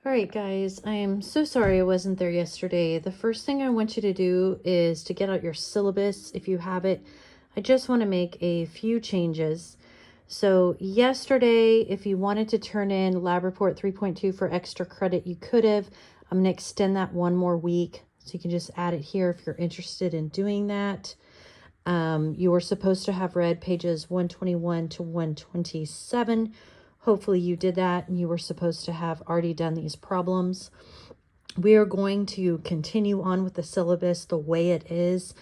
All right, guys, I am so sorry I wasn't there yesterday. The first thing I want you to do is to get out your syllabus if you have it. I just want to make a few changes. So yesterday, if you wanted to turn in Lab Report 3.2 for extra credit, you could have. I'm going to extend that one more week, so you can just add it here if you're interested in doing that. You were supposed to have read pages 121 to 127. Hopefully you did that, and you were supposed to have already done these problems. We are going to continue on with the syllabus the way it is.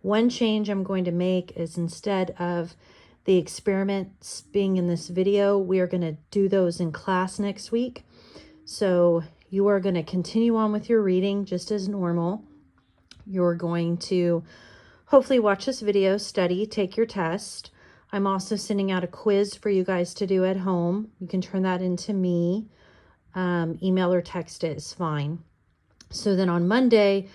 One change I'm going to make is instead of the experiments being in this video, we are going to do those in class next week. So you are going to continue on with your reading just as normal. You're going to hopefully watch this video, study, take your test. I'm also sending out a quiz for you guys to do at home. You can turn that into me. Email or text it is fine. So then on Monday,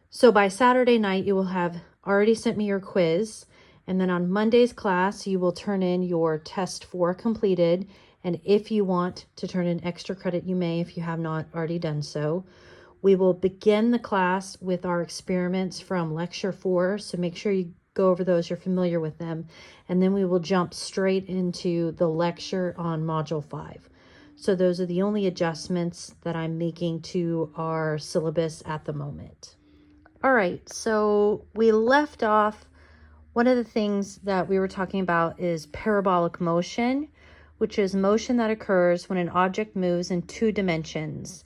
so by Saturday night, you will have already sent me your quiz. And then on Monday's class, you will turn in your test 4 completed. And if you want to turn in extra credit, you may if you have not already done so. We will begin the class with our experiments from lecture 4. So make sure you go over those, you're familiar with them. And then we will jump straight into the lecture on module 5. So those are the only adjustments that I'm making to our syllabus at the moment. All right, so we left off, one of the things that we were talking about is parabolic motion, which is motion that occurs when an object moves in 2 dimensions.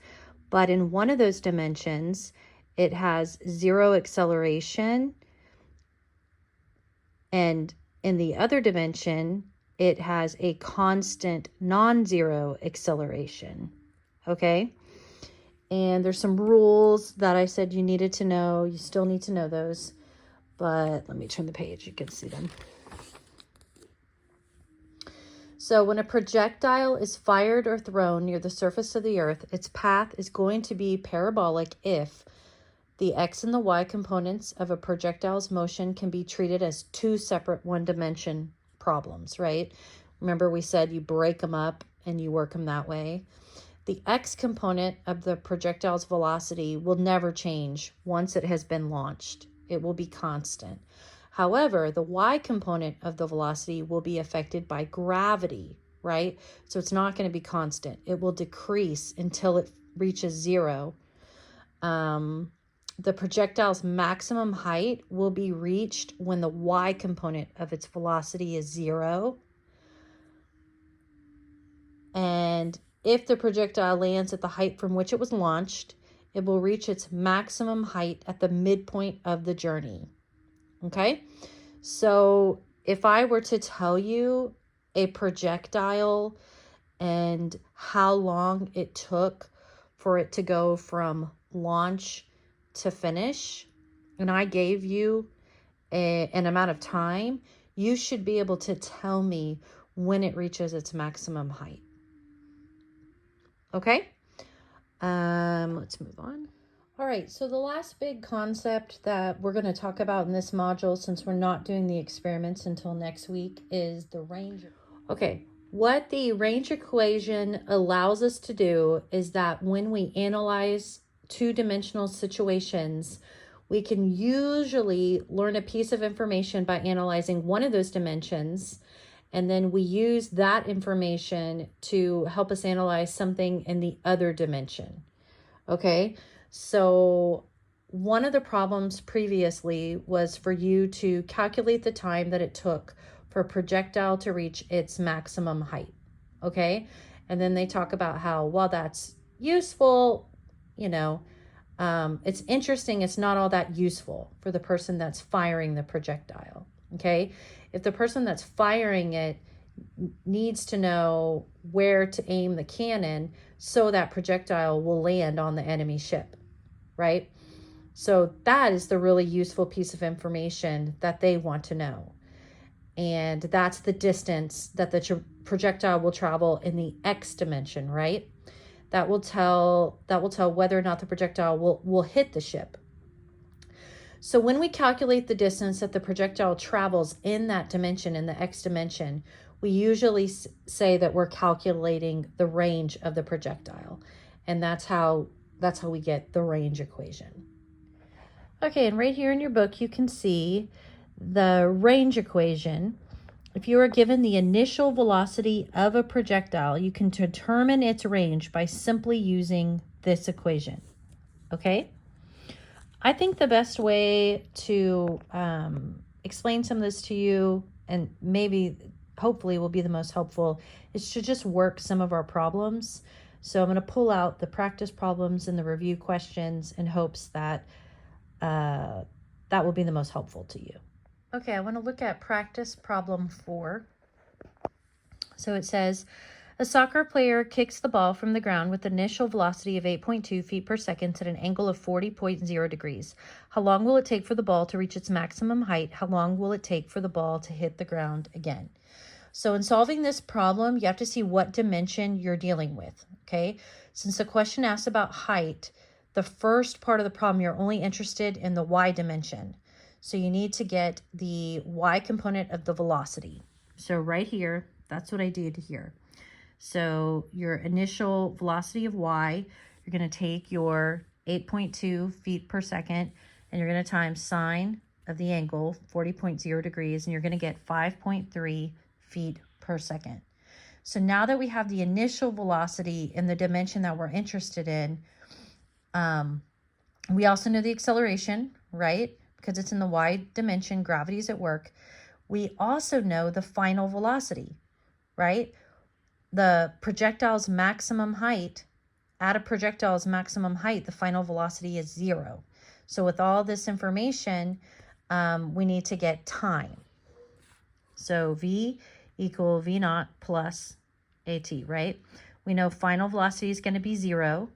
But in one of those dimensions, it has 0 acceleration. And in the other dimension, it has a constant non-zero acceleration. Okay? And there's some rules that I said you needed to know. You still need to know those. But let me turn the page. You can see them. So when a projectile is fired or thrown near the surface of the earth, its path is going to be parabolic if the x and the y components of a projectile's motion can be treated as 2 separate one-dimension problems, right? Remember we said you break them up and you work them that way. The x component of the projectile's velocity will never change once it has been launched. It will be constant. However, the y component of the velocity will be affected by gravity, right? So it's not going to be constant. It will decrease until it reaches 0. The projectile's maximum height will be reached when the y component of its velocity is 0. And if the projectile lands at the height from which it was launched, it will reach its maximum height at the midpoint of the journey. Okay? So if I were to tell you a projectile and how long it took for it to go from launch to finish, and I gave you an amount of time, you should be able to tell me when it reaches its maximum height. Okay? Let's move on. All right, so the last big concept that we're going to talk about in this module, since we're not doing the experiments until next week, is the range. Okay, what the range equation allows us to do is that when we analyze 2-dimensional situations, we can usually learn a piece of information by analyzing one of those dimensions, and then we use that information to help us analyze something in the other dimension. Okay, so one of the problems previously was for you to calculate the time that it took for a projectile to reach its maximum height. Okay, and then they talk about how, while that's useful, it's interesting, it's not all that useful for the person that's firing the projectile. Okay, if the person that's firing it needs to know where to aim the cannon so that projectile will land on the enemy ship, right? So that is the really useful piece of information that they want to know. And that's the distance that the projectile will travel in the x dimension, right? That will tell whether or not the projectile will hit the ship. So when we calculate the distance that the projectile travels in that dimension, in the x dimension, we usually say that we're calculating the range of the projectile. And that's how we get the range equation. Okay, and right here in your book, you can see the range equation. If you are given the initial velocity of a projectile, you can determine its range by simply using this equation. Okay? I think the best way to explain some of this to you, and maybe hopefully will be the most helpful, is to just work some of our problems. So I'm going to pull out the practice problems and the review questions in hopes that that will be the most helpful to you. Okay, I want to look at practice problem 4. So it says, a soccer player kicks the ball from the ground with an initial velocity of 8.2 feet per second at an angle of 40.0 degrees. How long will it take for the ball to reach its maximum height? How long will it take for the ball to hit the ground again? So in solving this problem, you have to see what dimension you're dealing with, okay? Since the question asks about height, the first part of the problem, you're only interested in the y dimension. So you need to get the y component of the velocity. So right here, that's what I did here. So your initial velocity of y, you're going to take your 8.2 feet per second, and you're going to times sine of the angle, 40.0 degrees, and you're going to get 5.3 feet per second. So now that we have the initial velocity in the dimension that we're interested in, we also know the acceleration, right? Because it's in the y dimension, gravity's at work. We also know the final velocity, right? The projectile's maximum height, at a projectile's maximum height, the final velocity is 0. So with all this information, we need to get time. So v equal v naught plus at, right? We know final velocity is going to be 0.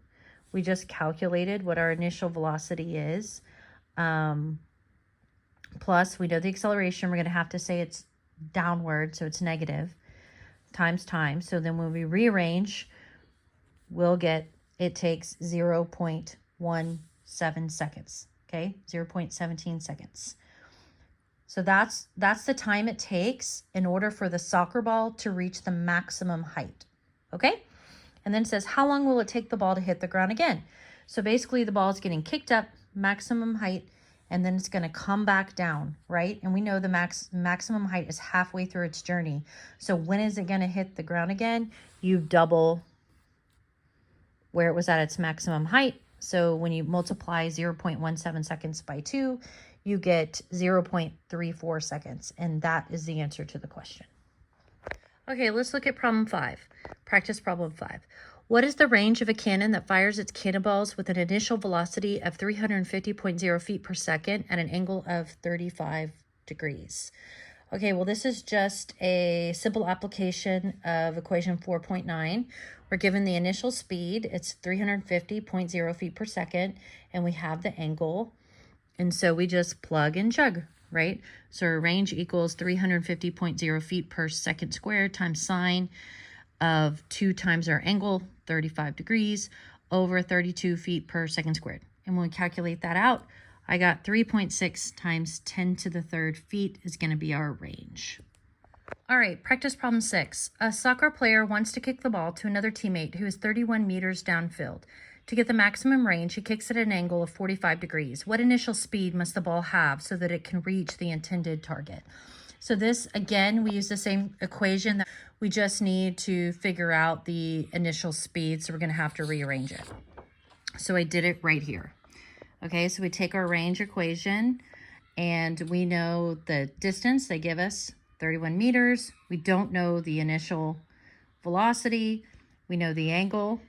We just calculated what our initial velocity is. Plus, we know the acceleration. We're going to have to say it's downward, so it's negative, times time. So then when we rearrange, we'll get it takes 0.17 seconds, okay? 0.17 seconds. So that's the time it takes in order for the soccer ball to reach the maximum height, okay? And then it says, how long will it take the ball to hit the ground again? So basically the ball is getting kicked up, maximum height, and then it's going to come back down, right? And we know the maximum height is halfway through its journey. So when is it going to hit the ground again? You double where it was at its maximum height. So when you multiply 0.17 seconds by 2, you get 0.34 seconds. And that is the answer to the question. Okay, let's look at problem 5. Practice problem 5. What is the range of a cannon that fires its cannonballs with an initial velocity of 350.0 feet per second at an angle of 35 degrees? Okay, well, this is just a simple application of equation 4.9. We're given the initial speed. It's 350.0 feet per second, and we have the angle. And so we just plug and chug, right? So our range equals 350.0 feet per second squared times sine of 2 times our angle, 35 degrees, over 32 feet per second squared. And when we calculate that out, I got 3.6 times 10 to the third feet is going to be our range. All right, practice problem 6. A soccer player wants to kick the ball to another teammate who is 31 meters downfield. To get the maximum range, he kicks at an angle of 45 degrees. What initial speed must the ball have so that it can reach the intended target? So this, again, we use the same equation. That we just need to figure out the initial speed, so we're going to have to rearrange it. So I did it right here. Okay, so we take our range equation, and we know the distance they give us, 31 meters. We don't know the initial velocity. We know the angle,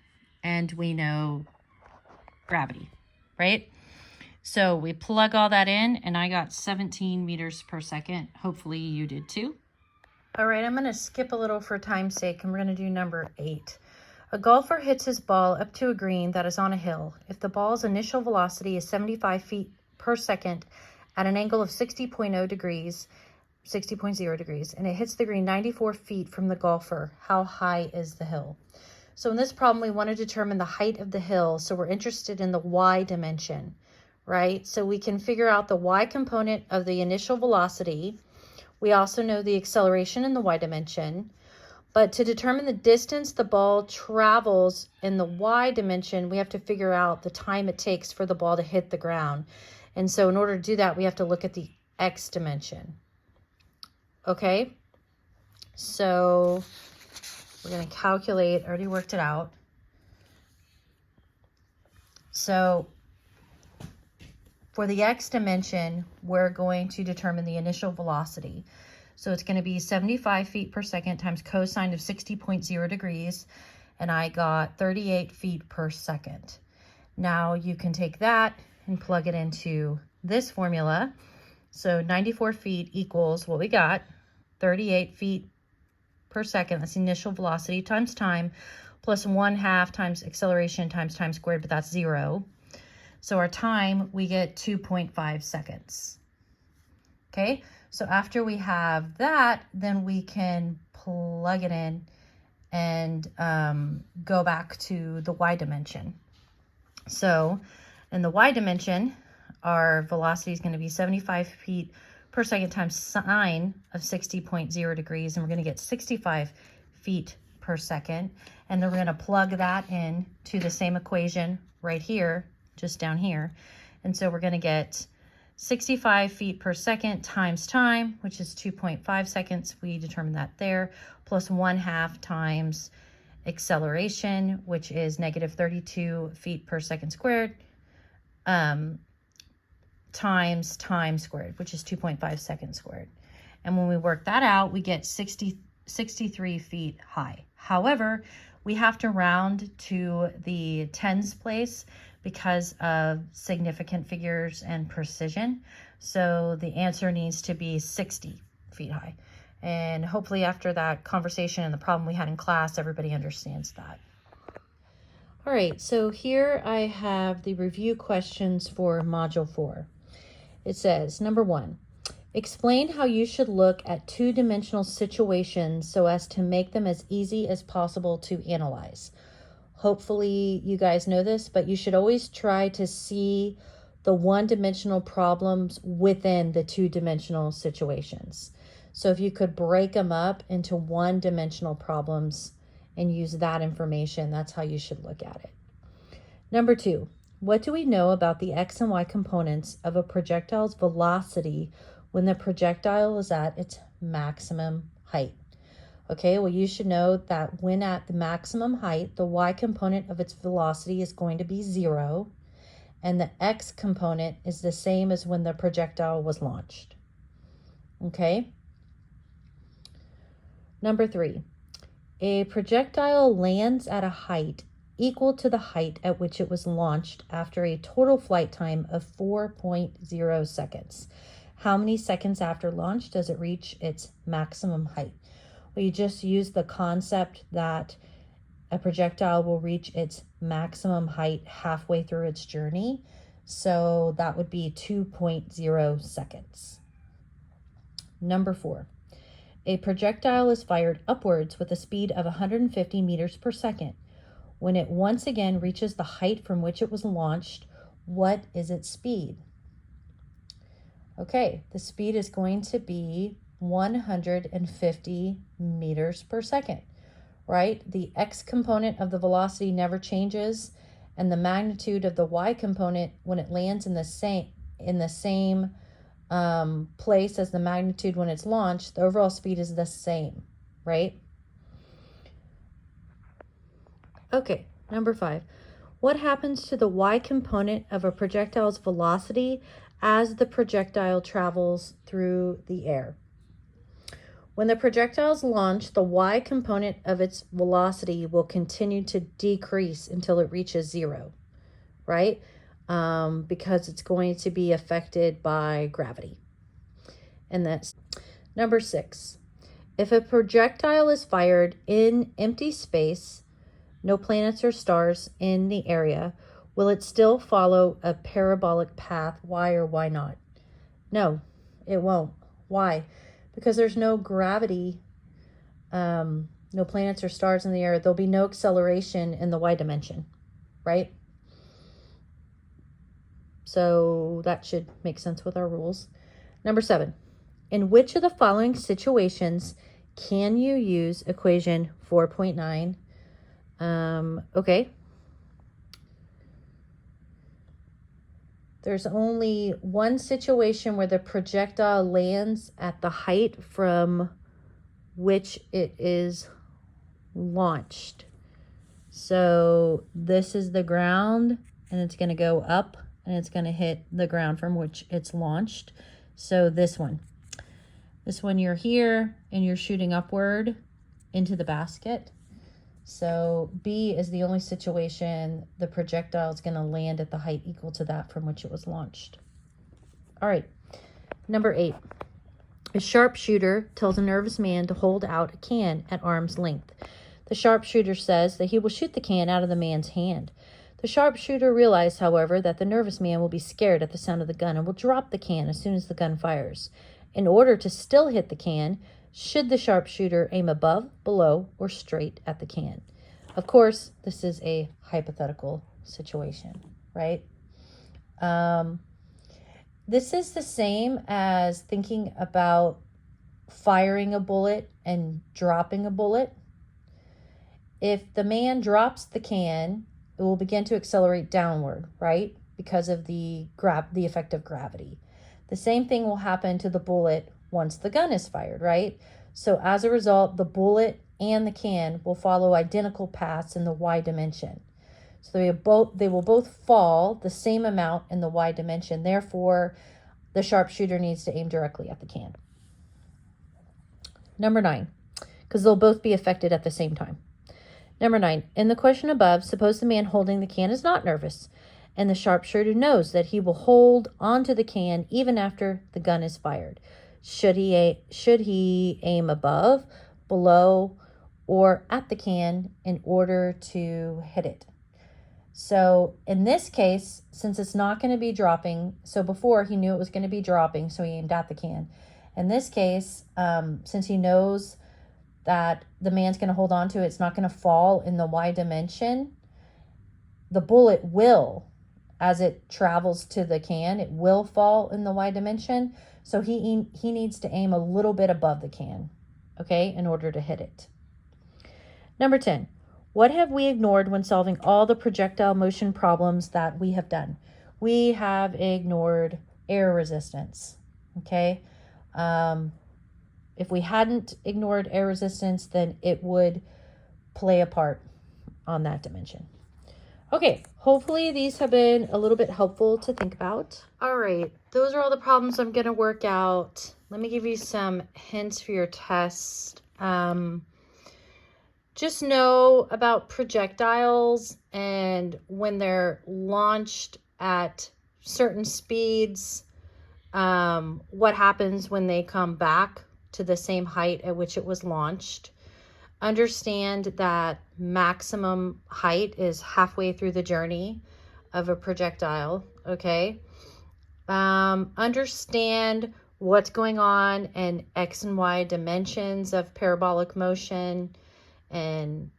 and we know gravity, right? So we plug all that in, and I got 17 meters per second. Hopefully you did too. All right, I'm going to skip a little for time's sake, and we're going to do number 8. A golfer hits his ball up to a green that is on a hill. If the ball's initial velocity is 75 feet per second at an angle of 60.0 degrees, and it hits the green 94 feet from the golfer, how high is the hill? So in this problem, we want to determine the height of the hill, so we're interested in the y dimension, right? So we can figure out the y component of the initial velocity. We also know the acceleration in the y dimension, But to determine the distance the ball travels in the y dimension, we have to figure out the time it takes for the ball to hit the ground. And so in order to do that, we have to look at the x dimension. Okay? So we're going to calculate, I already worked it out. So for the x dimension, we're going to determine the initial velocity. So it's going to be 75 feet per second times cosine of 60.0 degrees. And I got 38 feet per second. Now you can take that and plug it into this formula. So 94 feet equals what we got, 38 feet per second. That's the initial velocity times time, plus 1/2 times acceleration times time squared, but that's 0. So our time, we get 2.5 seconds. Okay, so after we have that, then we can plug it in and go back to the y dimension. So in the y dimension, our velocity is going to be 75 feet per second times sine of 60.0 degrees, and we're going to get 65 feet per second. And then we're going to plug that in to the same equation right here, just down here. And so we're going to get 65 feet per second times time, which is 2.5 seconds. We determined that there, plus 1/2 times acceleration, which is negative 32 feet per second squared, times time squared, which is 2.5 seconds squared. And when we work that out, we get 63 feet high. However, we have to round to the tens place because of significant figures and precision. So the answer needs to be 60 feet high. And hopefully after that conversation and the problem we had in class, everybody understands that. All right, so here I have the review questions for Module 4. It says, number 1, explain how you should look at two-dimensional situations so as to make them as easy as possible to analyze. Hopefully you guys know this, but you should always try to see the one-dimensional problems within the two-dimensional situations. So if you could break them up into one-dimensional problems and use that information, that's how you should look at it. Number 2, what do we know about the x and y components of a projectile's velocity when the projectile is at its maximum height? Okay, well, you should know that when at the maximum height, the y component of its velocity is going to be 0, and the x component is the same as when the projectile was launched. Okay? Number 3, a projectile lands at a height equal to the height at which it was launched after a total flight time of 4.0 seconds. How many seconds after launch does it reach its maximum height? Well, you just use the concept that a projectile will reach its maximum height halfway through its journey. So that would be 2.0 seconds. Number 4, a projectile is fired upwards with a speed of 150 meters per second. When it once again reaches the height from which it was launched, what is its speed? Okay, the speed is going to be 150 meters per second, right? The x component of the velocity never changes, and the magnitude of the y component when it lands in the same place as the magnitude when it's launched, the overall speed is the same, right? Okay, number 5. What happens to the y component of a projectile's velocity as the projectile travels through the air? When the projectile is launched, the y component of its velocity will continue to decrease until it reaches 0, right? Because it's going to be affected by gravity. And that's number 6. If a projectile is fired in empty space, no planets or stars in the area, will it still follow a parabolic path? Why or why not? No, it won't. Why? Because there's no gravity, no planets or stars in the air. There'll be no acceleration in the y dimension, right? So that should make sense with our rules. Number 7, in which of the following situations can you use equation 4.9? Okay. There's only one situation where the projectile lands at the height from which it is launched. So this is the ground, and it's going to go up, and it's going to hit the ground from which it's launched. So this one you're here, and you're shooting upward into the basket. So B is the only situation the projectile is going to land at the height equal to that from which it was launched. All right, number 8. A sharpshooter tells a nervous man to hold out a can at arm's length. The sharpshooter says that he will shoot the can out of the man's hand. The sharpshooter realizes, however, that the nervous man will be scared at the sound of the gun and will drop the can as soon as the gun fires. In order to still hit the can, should the sharpshooter aim above, below, or straight at the can? Of course, this is a hypothetical situation, right? This is the same as thinking about firing a bullet and dropping a bullet. If the man drops the can, it will begin to accelerate downward, right? Because of the effect of gravity. The same thing will happen to the bullet once the gun is fired, right? So as a result, the bullet and the can will follow identical paths in the y dimension. So they will both fall the same amount in the y dimension. Therefore, the sharpshooter needs to aim directly at the can. Number 9, because they'll both be affected at the same time. Number 9, in the question above, suppose the man holding the can is not nervous, and the sharpshooter knows that he will hold onto the can even after the gun is fired. Should he aim above, below, or at the can in order to hit it? So in this case, since it's not going to be dropping, so before he knew it was going to be dropping, so he aimed at the can. In this case, since he knows that the man's going to hold on to it, it's not going to fall in the y dimension, the bullet will, as it travels to the can, it will fall in the y dimension. So he needs to aim a little bit above the can, okay, in order to hit it. Number 10, what have we ignored when solving all the projectile motion problems that we have done? We have ignored air resistance, okay? If we hadn't ignored air resistance, then it would play a part on that dimension. Okay, hopefully these have been a little bit helpful to think about. All right, those are all the problems I'm going to work out. Let me give you some hints for your test. Just know about projectiles and when they're launched at certain speeds, what happens when they come back to the same height at which it was launched. Understand that maximum height is halfway through the journey of a projectile, okay? Understand what's going on in X and Y dimensions of parabolic motion, and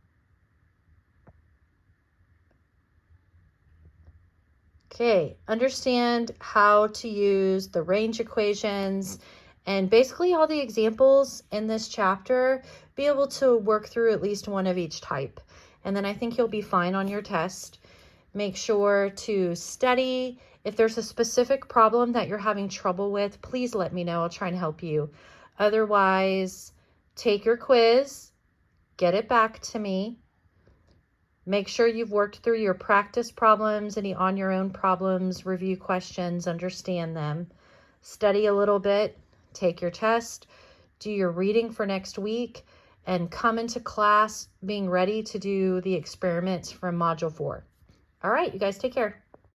understand how to use the range equations and basically all the examples in this chapter. Be able to work through at least one of each type. And then I think you'll be fine on your test. Make sure to study. If there's a specific problem that you're having trouble with, please let me know. I'll try and help you. Otherwise, take your quiz, get it back to me. Make sure you've worked through your practice problems, any on your own problems, review questions, understand them. Study a little bit, take your test, do your reading for next week, and come into class being ready to do the experiments from Module 4. All right, you guys take care.